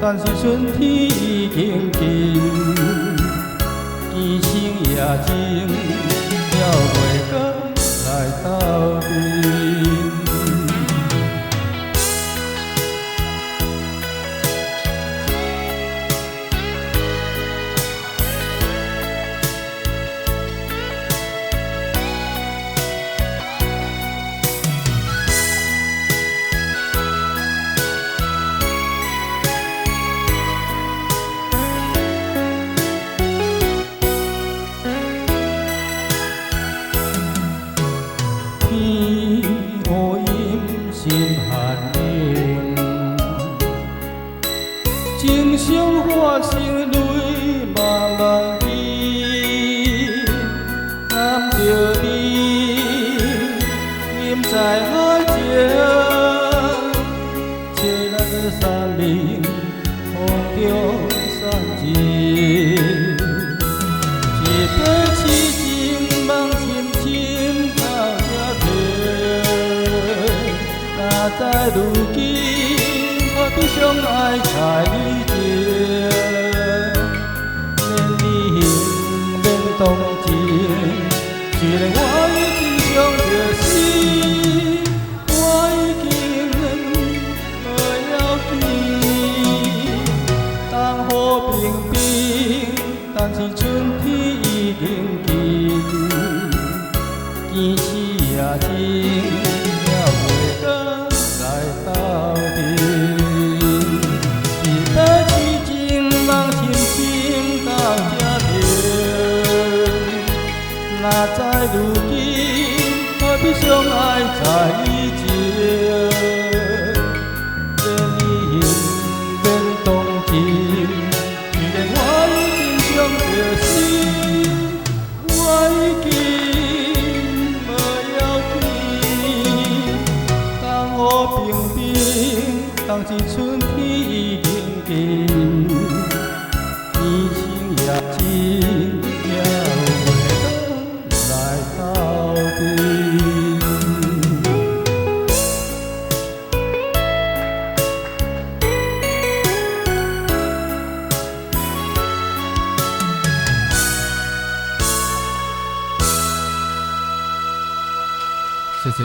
但是春天已经近，见星也静，了月光来斗阵。情伤化成泪茫茫天，暗着你念在海角，切咱三明风中散尽，一杯痴情梦深深到这头，哪知如今何必相爱在意情，免你恨免动情，既然我已经伤着心，我已经没要紧。当雨冰冰，但是春天已经近，见星也静，了月光来斗阵。哪知如今何必相爱在意情，免你恨免动情，既然我已经伤着心，我已经没要紧。当雨冰冰，当是春天已经近，见星也静，谢谢。